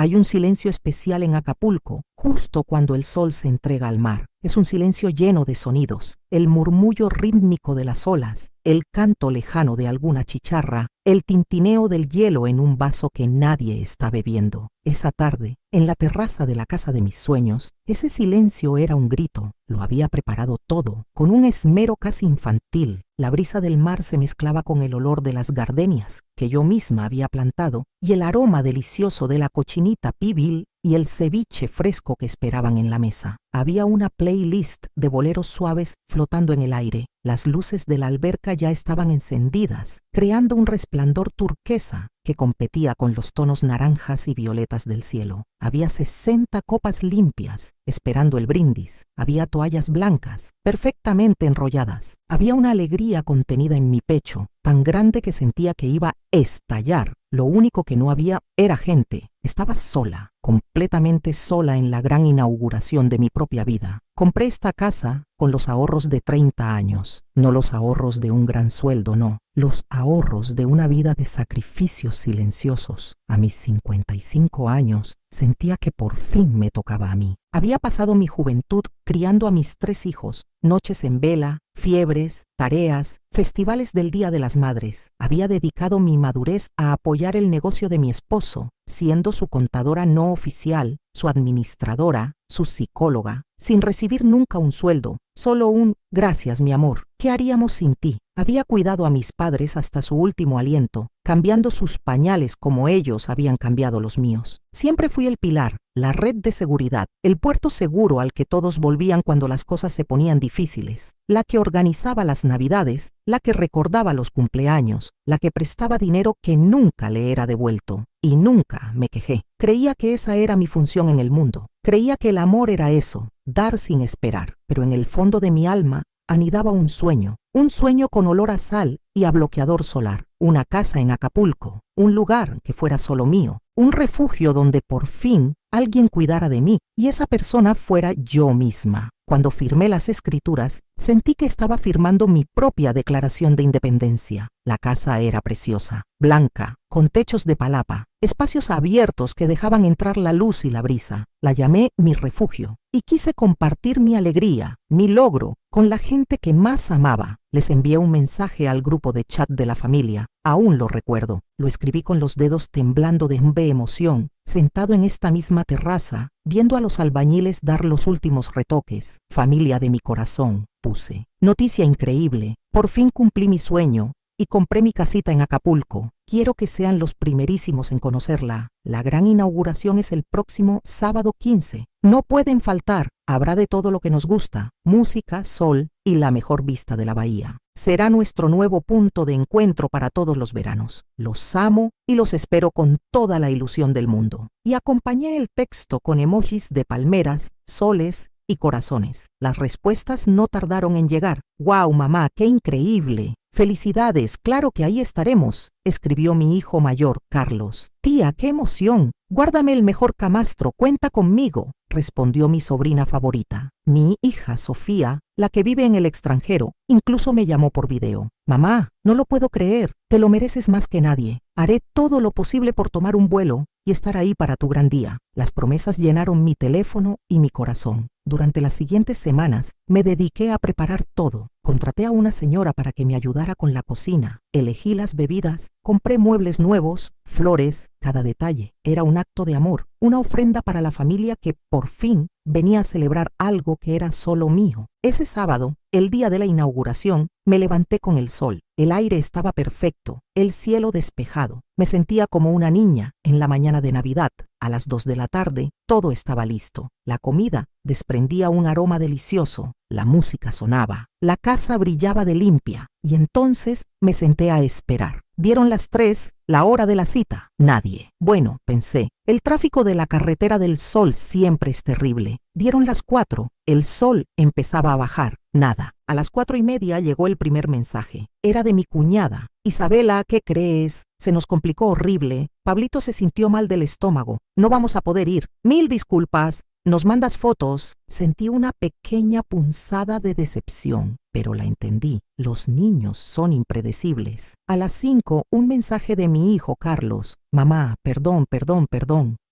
Hay un silencio especial en Acapulco, justo cuando el sol se entrega al mar. Es un silencio lleno de sonidos, el murmullo rítmico de las olas, el canto lejano de alguna chicharra, el tintineo del hielo en un vaso que nadie está bebiendo. Esa tarde, en la terraza de la casa de mis sueños, ese silencio era un grito. Lo había preparado todo, con un esmero casi infantil. La brisa del mar se mezclaba con el olor de las gardenias que yo misma había plantado y el aroma delicioso de la cochinita pibil y el ceviche fresco que esperaban en la mesa. Había una playlist de boleros suaves flotando en el aire. Las luces de la alberca ya estaban encendidas, creando un resplandor turquesa que competía con los tonos naranjas y violetas del cielo. Había 60 copas limpias, esperando el brindis. Había toallas blancas, perfectamente enrolladas. Había una alegría contenida en mi pecho, tan grande que sentía que iba a estallar. Lo único que no había era gente. Estaba sola, completamente sola en la gran inauguración de mi propia vida. Compré esta casa con los ahorros de 30 años. No los ahorros de un gran sueldo, no. Los ahorros de una vida de sacrificios silenciosos. A mis 55 años, sentía que por fin me tocaba a mí. Había pasado mi juventud criando a mis 3 hijos, noches en vela, fiebres, tareas, festivales del Día de las Madres. Había dedicado mi madurez a apoyar el negocio de mi esposo, siendo su contadora no oficial, su administradora, su psicóloga, sin recibir nunca un sueldo, solo un «gracias, mi amor, ¿qué haríamos sin ti?». Había cuidado a mis padres hasta su último aliento, cambiando sus pañales como ellos habían cambiado los míos. Siempre fui el pilar, la red de seguridad, el puerto seguro al que todos volvían cuando las cosas se ponían difíciles, la que organizaba las navidades, la que recordaba los cumpleaños, la que prestaba dinero que nunca le era devuelto. Y nunca me quejé. Creía que esa era mi función en el mundo. Creía que el amor era eso, dar sin esperar. Pero en el fondo de mi alma anidaba un sueño con olor a sal y a bloqueador solar. Una casa en Acapulco, un lugar que fuera solo mío, un refugio donde por fin alguien cuidara de mí y esa persona fuera yo misma. Cuando firmé las escrituras, sentí que estaba firmando mi propia declaración de independencia. La casa era preciosa, blanca, con techos de palapa, espacios abiertos que dejaban entrar la luz y la brisa. La llamé mi refugio y quise compartir mi alegría, mi logro, con la gente que más amaba. Les envié un mensaje al grupo de chat de la familia. Aún lo recuerdo. Lo escribí con los dedos temblando de emoción, sentado en esta misma terraza, viendo a los albañiles dar los últimos retoques. Familia de mi corazón, puse. Noticia increíble. Por fin cumplí mi sueño y compré mi casita en Acapulco. Quiero que sean los primerísimos en conocerla. La gran inauguración es el próximo sábado 15. No pueden faltar. Habrá de todo lo que nos gusta: música, sol y la mejor vista de la bahía. Será nuestro nuevo punto de encuentro para todos los veranos. Los amo y los espero con toda la ilusión del mundo. Y acompañé el texto con emojis de palmeras, soles y corazones. Las respuestas no tardaron en llegar. ¡Wow, mamá, qué increíble! «Felicidades, claro que ahí estaremos», escribió mi hijo mayor, Carlos. «Tía, qué emoción. Guárdame el mejor camastro, cuenta conmigo», respondió mi sobrina favorita. Mi hija, Sofía, la que vive en el extranjero, incluso me llamó por video. «Mamá, no lo puedo creer. Te lo mereces más que nadie. Haré todo lo posible por tomar un vuelo y estar ahí para tu gran día». Las promesas llenaron mi teléfono y mi corazón. Durante las siguientes semanas me dediqué a preparar todo. Contraté a una señora para que me ayudara con la cocina. Elegí las bebidas, compré muebles nuevos, flores, cada detalle. Era un acto de amor, una ofrenda para la familia que por fin venía a celebrar algo que era solo mío. Ese sábado, el día de la inauguración, me levanté con el sol. El aire estaba perfecto, el cielo despejado. Me sentía como una niña en la mañana de Navidad. A las 2 de la tarde, todo estaba listo. La comida desprendía un aroma delicioso. La música sonaba. La casa brillaba de limpia. Y entonces me senté a esperar. Dieron las 3, la hora de la cita. Nadie. Bueno, pensé, el tráfico de la carretera del Sol siempre es terrible. Dieron las 4. El sol empezaba a bajar. Nada. A las 4:30 llegó el primer mensaje. Era de mi cuñada. «Isabela, ¿qué crees? Se nos complicó horrible. Pablito se sintió mal del estómago. No vamos a poder ir. 1000 disculpas. ¿Nos mandas fotos?» Sentí una pequeña punzada de decepción, pero la entendí. Los niños son impredecibles. A las 5, un mensaje de mi hijo Carlos. «Mamá, perdón.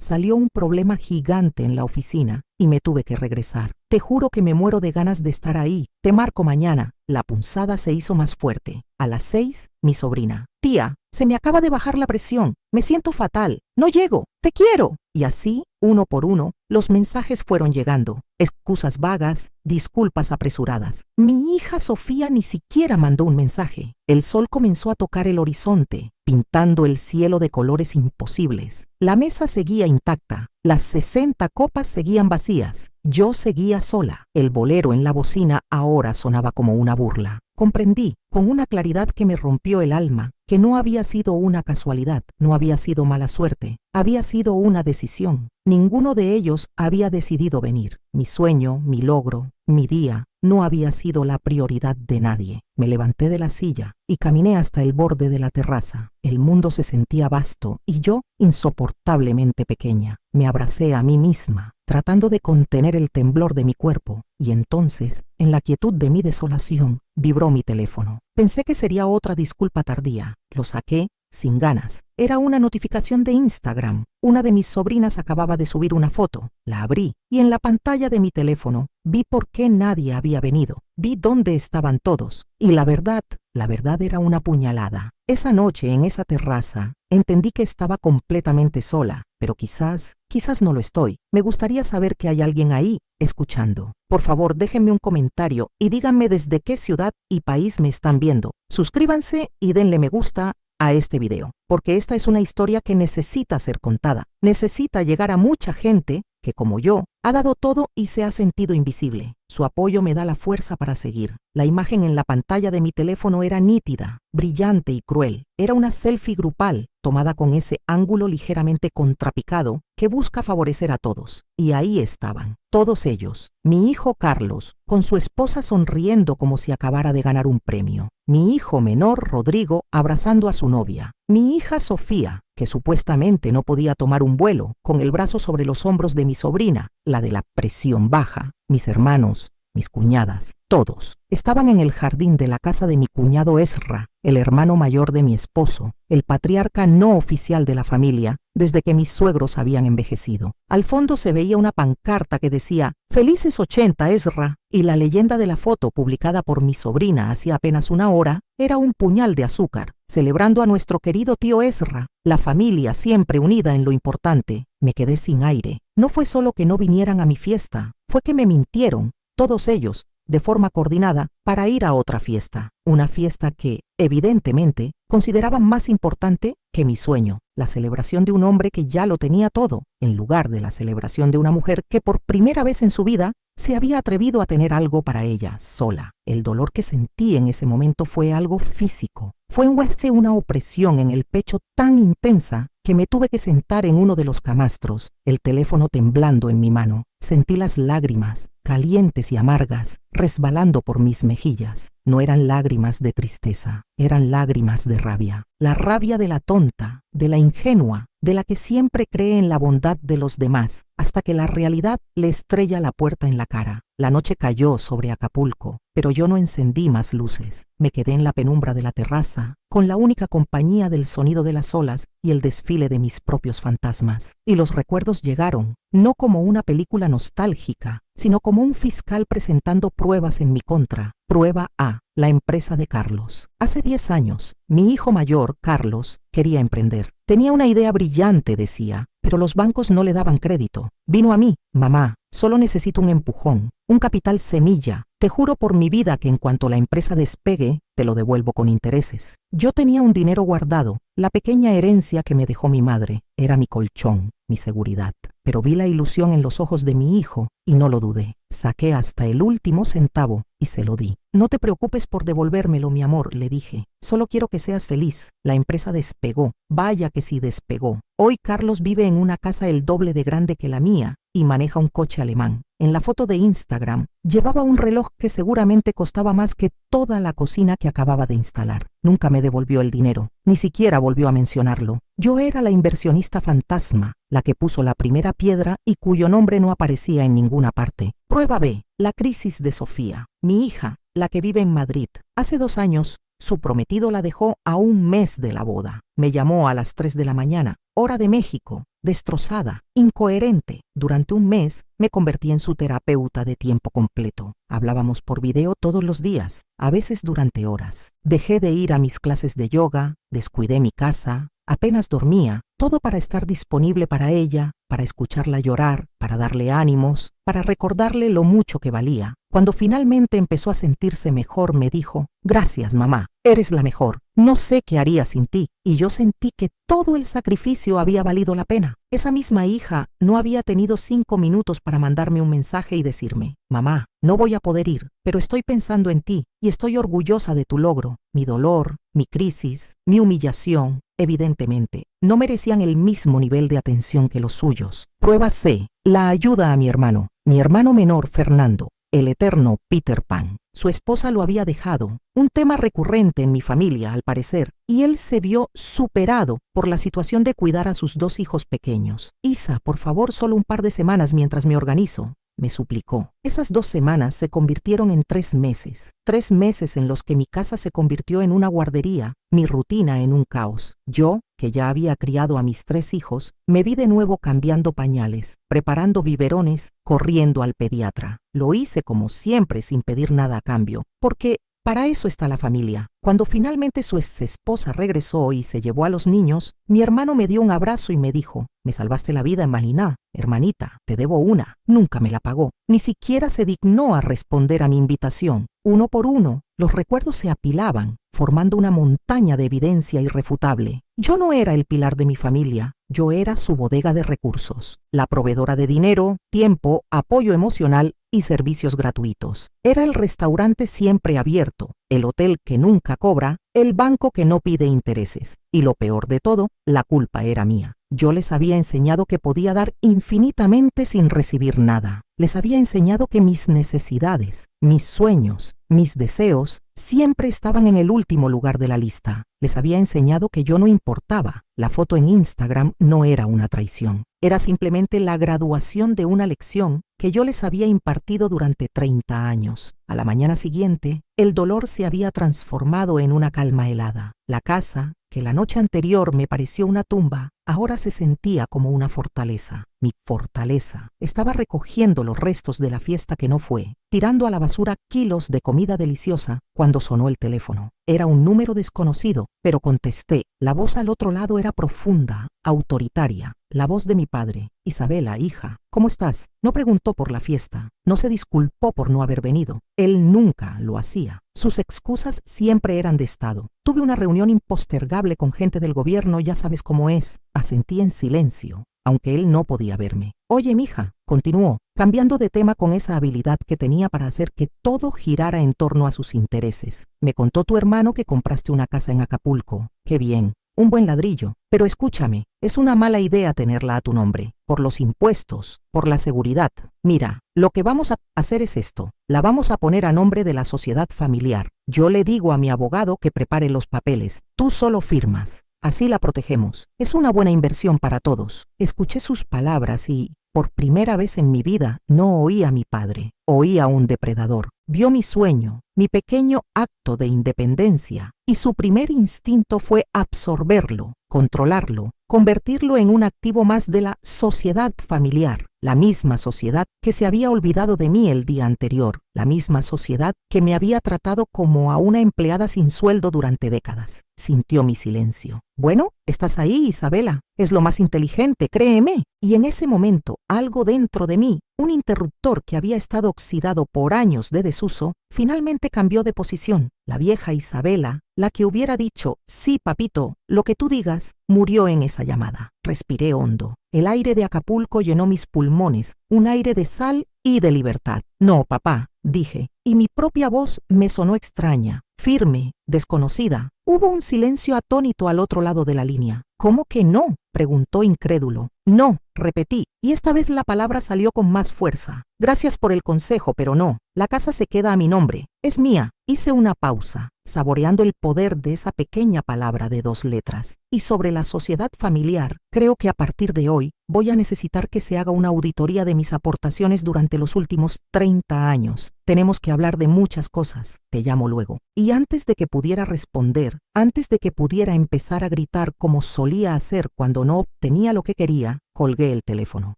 salió un problema gigante en la oficina y me tuve que regresar. Te juro que me muero de ganas de estar ahí. Te marco mañana. La punzada se hizo más fuerte. A las 6, mi sobrina. Tía, se me acaba de bajar la presión. Me siento fatal. No llego. Te quiero. Y así, uno por uno, los mensajes fueron llegando. Excusas vagas, disculpas apresuradas. Mi hija Sofía ni siquiera mandó un mensaje. El sol comenzó a tocar el horizonte, pintando el cielo de colores imposibles. La mesa seguía intacta. Las 60 copas seguían vacías. Yo seguía sola. El bolero en la bocina ahora sonaba como una burla. Comprendí, con una claridad que me rompió el alma, que no había sido una casualidad, no había sido mala suerte, había sido una decisión. Ninguno de ellos había decidido venir. Mi sueño, mi logro, mi día, no había sido la prioridad de nadie. Me levanté de la silla y caminé hasta el borde de la terraza. El mundo se sentía vasto y yo insoportablemente pequeña. Me abracé a mí misma, tratando de contener el temblor de mi cuerpo, y entonces, en la quietud de mi desolación, vibró mi teléfono. Pensé que sería otra disculpa tardía. Lo saqué sin ganas. Era una notificación de Instagram. Una de mis sobrinas acababa de subir una foto. La abrí y en la pantalla de mi teléfono vi por qué nadie había venido. Vi dónde estaban todos. Y la verdad era una puñalada. Esa noche en esa terraza entendí que estaba completamente sola, pero quizás no lo estoy. Me gustaría saber que hay alguien ahí escuchando. Por favor, déjenme un comentario y díganme desde qué ciudad y país me están viendo. Suscríbanse y denle me gusta a este video, porque esta es una historia que necesita ser contada. Necesita llegar a mucha gente que, como yo, ha dado todo y se ha sentido invisible. Su apoyo me da la fuerza para seguir. La imagen en la pantalla de mi teléfono era nítida, brillante y cruel. Era una selfie grupal, tomada con ese ángulo ligeramente contrapicado que busca favorecer a todos. Y ahí estaban, todos ellos. Mi hijo Carlos, con su esposa sonriendo como si acabara de ganar un premio. Mi hijo menor, Rodrigo, abrazando a su novia. Mi hija Sofía, que supuestamente no podía tomar un vuelo, con el brazo sobre los hombros de mi sobrina, la de la presión baja. Mis hermanos, mis cuñadas, todos, estaban en el jardín de la casa de mi cuñado Ezra, el hermano mayor de mi esposo, el patriarca no oficial de la familia, desde que mis suegros habían envejecido. Al fondo se veía una pancarta que decía «Felices 80, Ezra», y la leyenda de la foto publicada por mi sobrina hacía apenas una hora era un puñal de azúcar, celebrando a nuestro querido tío Ezra, la familia siempre unida en lo importante. Me quedé sin aire. No fue solo que no vinieran a mi fiesta, fue que me mintieron, todos ellos, de forma coordinada, para ir a otra fiesta. Una fiesta que, evidentemente, consideraban más importante que mi sueño, la celebración de un hombre que ya lo tenía todo, en lugar de la celebración de una mujer que por primera vez en su vida se había atrevido a tener algo para ella, sola. El dolor que sentí en ese momento fue algo físico. Fue una opresión en el pecho tan intensa que me tuve que sentar en uno de los camastros, el teléfono temblando en mi mano. Sentí las lágrimas, calientes y amargas, resbalando por mis mejillas. No eran lágrimas de tristeza, eran lágrimas de rabia. La rabia de la tonta, de la ingenua, de la que siempre cree en la bondad de los demás, hasta que la realidad le estrella la puerta en la cara. La noche cayó sobre Acapulco, pero yo no encendí más luces. Me quedé en la penumbra de la terraza, con la única compañía del sonido de las olas y el desfile de mis propios fantasmas. Y los recuerdos llegaron, no como una película nostálgica, sino como un fiscal presentando pruebas en mi contra. Prueba A, la empresa de Carlos. Hace 10 años, mi hijo mayor, Carlos, quería emprender. Tenía una idea brillante, decía, pero los bancos no le daban crédito. Vino a mí: mamá, solo necesito un empujón, un capital semilla. Te juro por mi vida que en cuanto la empresa despegue, te lo devuelvo con intereses. Yo tenía un dinero guardado, la pequeña herencia que me dejó mi madre. Era mi colchón, mi seguridad. Pero vi la ilusión en los ojos de mi hijo y no lo dudé. Saqué hasta el último centavo y se lo di. No te preocupes por devolvérmelo, mi amor, le dije. Solo quiero que seas feliz. La empresa despegó. Vaya que sí despegó. Hoy Carlos vive en una casa el doble de grande que la mía y maneja un coche alemán. En la foto de Instagram llevaba un reloj que seguramente costaba más que toda la cocina que acababa de instalar. Nunca me devolvió el dinero, ni siquiera volvió a mencionarlo. Yo era la inversionista fantasma, la que puso la primera piedra y cuyo nombre no aparecía en ninguna parte. Prueba B, la crisis de Sofía, mi hija, la que vive en Madrid. Hace 2 años, su prometido la dejó a un mes de la boda. Me llamó a las 3 de la mañana, hora de México. destrozada, incoherente. Durante un mes me convertí en su terapeuta de tiempo completo. Hablábamos por video todos los días, a veces durante horas. Dejé de ir a mis clases de yoga, descuidé mi casa, apenas dormía, todo para estar disponible para ella, para escucharla llorar, para darle ánimos, para recordarle lo mucho que valía. Cuando finalmente empezó a sentirse mejor, me dijo: «Gracias, mamá, eres la mejor. No sé qué haría sin ti». Y yo sentí que todo el sacrificio había valido la pena. Esa misma hija no había tenido 5 minutos para mandarme un mensaje y decirme: «Mamá, no voy a poder ir, pero estoy pensando en ti y estoy orgullosa de tu logro». Mi dolor, mi crisis, mi humillación, evidentemente, no merecían el mismo nivel de atención que los suyos. Prueba C. La ayuda a mi hermano menor Fernando, el eterno Peter Pan. Su esposa lo había dejado, un tema recurrente en mi familia al parecer, y él se vio superado por la situación de cuidar a sus 2 hijos pequeños. «Isa, por favor, solo un par de semanas mientras me organizo», me suplicó. Esas 2 semanas se convirtieron en 3 meses. 3 meses en los que mi casa se convirtió en una guardería, mi rutina en un caos. Yo, que ya había criado a mis 3 hijos, me vi de nuevo cambiando pañales, preparando biberones, corriendo al pediatra. Lo hice como siempre sin pedir nada a cambio, porque para eso está la familia. Cuando finalmente su exesposa regresó y se llevó a los niños, mi hermano me dio un abrazo y me dijo: «Me salvaste la vida en Maliná, hermanita, te debo una». Nunca me la pagó, ni siquiera se dignó a responder a mi invitación. Uno por uno, los recuerdos se apilaban, formando una montaña de evidencia irrefutable. Yo no era el pilar de mi familia, yo era su bodega de recursos, la proveedora de dinero, tiempo, apoyo emocional y servicios gratuitos. Era el restaurante siempre abierto, el hotel que nunca cobra, el banco que no pide intereses. Y lo peor de todo, la culpa era mía. Yo les había enseñado que podía dar infinitamente sin recibir nada. Les había enseñado que mis necesidades, mis sueños, mis deseos siempre estaban en el último lugar de la lista. Les había enseñado que yo no importaba. La foto en Instagram no era una traición. Era simplemente la graduación de una lección que yo les había impartido durante 30 años. A la mañana siguiente, el dolor se había transformado en una calma helada. La casa, que la noche anterior me pareció una tumba, ahora se sentía como una fortaleza. Mi fortaleza. Estaba recogiendo los restos de la fiesta que no fue, tirando a la basura kilos de comida deliciosa, cuando sonó el teléfono. Era un número desconocido, pero contesté. La voz al otro lado era profunda, autoritaria. La voz de mi padre. «Isabela, hija, ¿cómo estás?». No preguntó por la fiesta, no se disculpó por no haber venido. Él nunca lo hacía. Sus excusas siempre eran de estado. «Tuve una reunión impostergable con gente del gobierno, ya sabes cómo es». Asentí en silencio, aunque él no podía verme. «Oye, mija», continuó, cambiando de tema con esa habilidad que tenía para hacer que todo girara en torno a sus intereses. «Me contó tu hermano que compraste una casa en Acapulco. Qué bien. Un buen ladrillo. Pero escúchame, es una mala idea tenerla a tu nombre, por los impuestos, por la seguridad. Mira, lo que vamos a hacer es esto. La vamos a poner a nombre de la sociedad familiar. Yo le digo a mi abogado que prepare los papeles. Tú solo firmas. Así la protegemos. Es una buena inversión para todos». Escuché sus palabras y, por primera vez en mi vida, no oí a mi padre. Oí a un depredador. Vio mi sueño, mi pequeño acto de independencia, y su primer instinto fue absorberlo, controlarlo, convertirlo en un activo más de la sociedad familiar, la misma sociedad que se había olvidado de mí el día anterior, la misma sociedad que me había tratado como a una empleada sin sueldo durante décadas. Sintió mi silencio. «Bueno, estás ahí, Isabela. Es lo más inteligente, créeme». Y en ese momento, algo dentro de mí, un interruptor que había estado oxidado por años de desuso, finalmente cambió de posición. La vieja Isabela, la que hubiera dicho: «Sí, papito, lo que tú digas», murió en esa llamada. Respiré hondo. El aire de Acapulco llenó mis pulmones, un aire de sal y de libertad. «No, papá», dije, y mi propia voz me sonó extraña, firme, desconocida. Hubo un silencio atónito al otro lado de la línea. «¿Cómo que no?», preguntó incrédulo. «No», repetí, y esta vez la palabra salió con más fuerza. «Gracias por el consejo, pero no. La casa se queda a mi nombre. Es mía». Hice una pausa, saboreando el poder de esa pequeña palabra de 2 letras. Y sobre la sociedad familiar, creo que a partir de hoy voy a necesitar que se haga una auditoría de mis aportaciones durante los últimos 30 años. Tenemos que hablar de muchas cosas. Te llamo luego. Y antes de que pudiera responder, antes de que pudiera empezar a gritar como solía hacer cuando no obtenía lo que quería, Colgué el teléfono.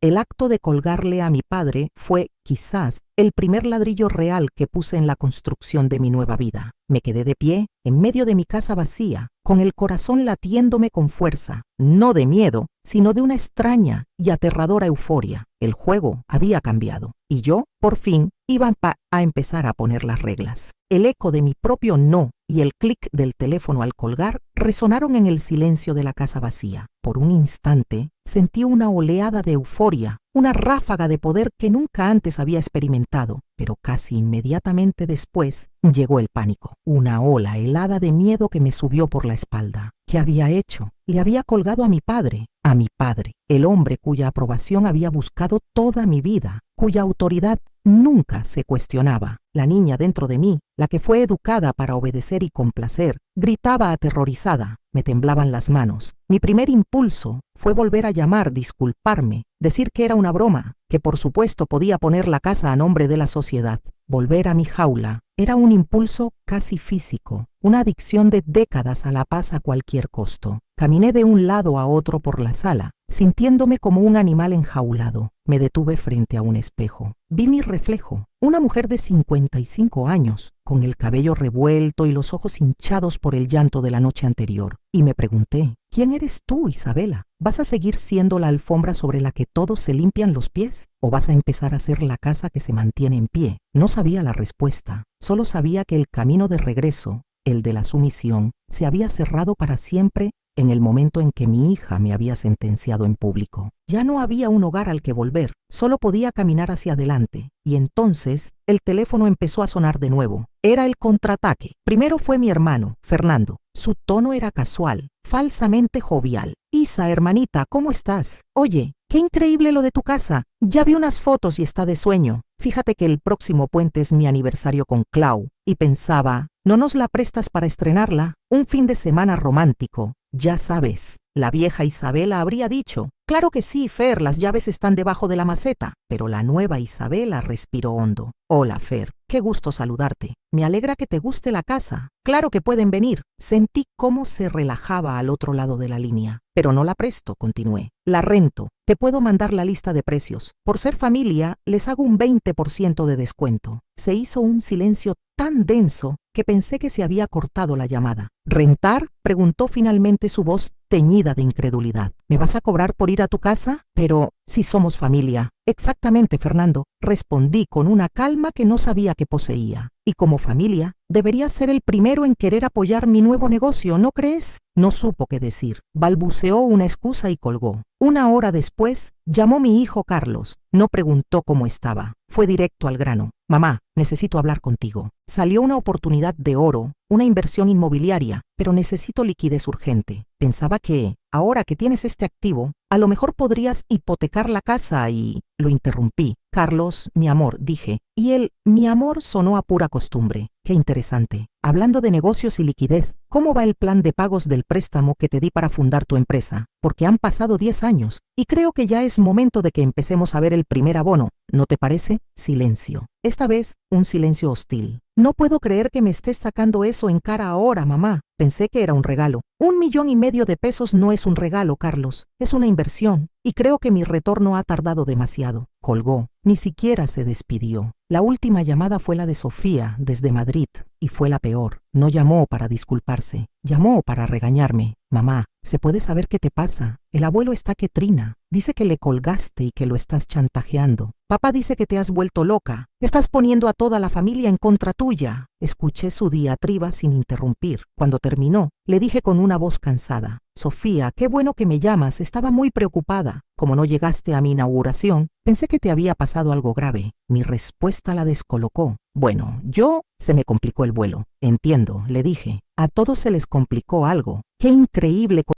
El acto de colgarle a mi padre fue, quizás, el primer ladrillo real que puse en la construcción de mi nueva vida. Me quedé de pie, en medio de mi casa vacía, con el corazón latiéndome con fuerza, no de miedo, sino de una extraña y aterradora euforia. El juego había cambiado, y yo, por fin, iba a empezar a poner las reglas. El eco de mi propio no y el clic del teléfono al colgar resonaron en el silencio de la casa vacía. Por un instante, sentí una oleada de euforia, una ráfaga de poder que nunca antes había experimentado, pero casi inmediatamente después llegó el pánico, una ola helada de miedo que me subió por la espalda. ¿Qué había hecho? Le había colgado a mi padre, el hombre cuya aprobación había buscado toda mi vida, cuya autoridad nunca se cuestionaba. La niña dentro de mí, la que fue educada para obedecer y complacer, gritaba aterrorizada. Me temblaban las manos. Mi primer impulso fue volver a llamar, disculparme, decir que era una broma, que por supuesto podía poner la casa a nombre de la sociedad. Volver a mi jaula era un impulso casi físico, una adicción de décadas a la paz a cualquier costo. Caminé de un lado a otro por la sala, sintiéndome como un animal enjaulado. Me detuve frente a un espejo. Vi mi reflejo, una mujer de 55 años, con el cabello revuelto y los ojos hinchados por el llanto de la noche anterior. Y me pregunté, ¿quién eres tú, Isabela? ¿Vas a seguir siendo la alfombra sobre la que todos se limpian los pies? ¿O vas a empezar a ser la casa que se mantiene en pie? No sabía la respuesta, solo sabía que el camino de regreso, el de la sumisión, se había cerrado para siempre en el momento en que mi hija me había sentenciado en público. Ya no había un hogar al que volver, solo podía caminar hacia adelante. Y entonces el teléfono empezó a sonar de nuevo. Era el contraataque. Primero fue mi hermano, Fernando. Su tono era casual, falsamente jovial. Isa, hermanita, ¿cómo estás? Oye, qué increíble lo de tu casa. Ya vi unas fotos y está de sueño. Fíjate que el próximo puente es mi aniversario con Clau. Y pensaba, ¿no nos la prestas para estrenarla? Un fin de semana romántico. Ya sabes, la vieja Isabela habría dicho, claro que sí, Fer, las llaves están debajo de la maceta. Pero la nueva Isabela respiró hondo. Hola, Fer, qué gusto saludarte. Me alegra que te guste la casa. Claro que pueden venir. Sentí cómo se relajaba al otro lado de la línea. Pero no la presto, continué. La rento. Te puedo mandar la lista de precios. Por ser familia, les hago un 20% de descuento. Se hizo un silencio tan denso que pensé que se había cortado la llamada. ¿Rentar? Preguntó finalmente su voz teñida de incredulidad. ¿Me vas a cobrar por ir a tu casa? Pero si somos familia. Exactamente, Fernando, respondí con una calma que no sabía que poseía. Y como familia, deberías ser el primero en querer apoyar mi nuevo negocio, ¿no crees? No supo qué decir. Balbuceó una excusa y colgó. Una hora después, llamó mi hijo Carlos. No preguntó cómo estaba. Fue directo al grano. Mamá, necesito hablar contigo. Salió una oportunidad de oro, una inversión inmobiliaria, pero necesito liquidez urgente. Pensaba que, ahora que tienes este activo, a lo mejor podrías hipotecar la casa y... Lo interrumpí. Carlos, mi amor, dije, y él, mi amor, sonó a pura costumbre. Qué interesante. Hablando de negocios y liquidez, ¿cómo va el plan de pagos del préstamo que te di para fundar tu empresa? Porque han pasado 10 años y creo que ya es momento de que empecemos a ver el primer abono. ¿No te parece? Silencio. Esta vez, un silencio hostil. No puedo creer que me estés sacando eso en cara ahora, mamá. Pensé que era un regalo. 1,5 millones de pesos no es un regalo, Carlos. Es una inversión. Y creo que mi retorno ha tardado demasiado. Colgó. Ni siquiera se despidió. La última llamada fue la de Sofía, desde Madrid, y fue la peor. No llamó para disculparse. Llamó para regañarme. Mamá, ¿se puede saber qué te pasa? El abuelo está que trina. Dice que le colgaste y que lo estás chantajeando. Papá dice que te has vuelto loca. Estás poniendo a toda la familia en contra tuya. Escuché su diatriba sin interrumpir. Cuando terminó, le dije con una voz cansada. Sofía, qué bueno que me llamas. Estaba muy preocupada. Como no llegaste a mi inauguración, pensé que te había pasado algo grave. Mi respuesta la descolocó. Bueno, se me complicó el vuelo. Entiendo, le dije. A todos se les complicó algo. Qué increíble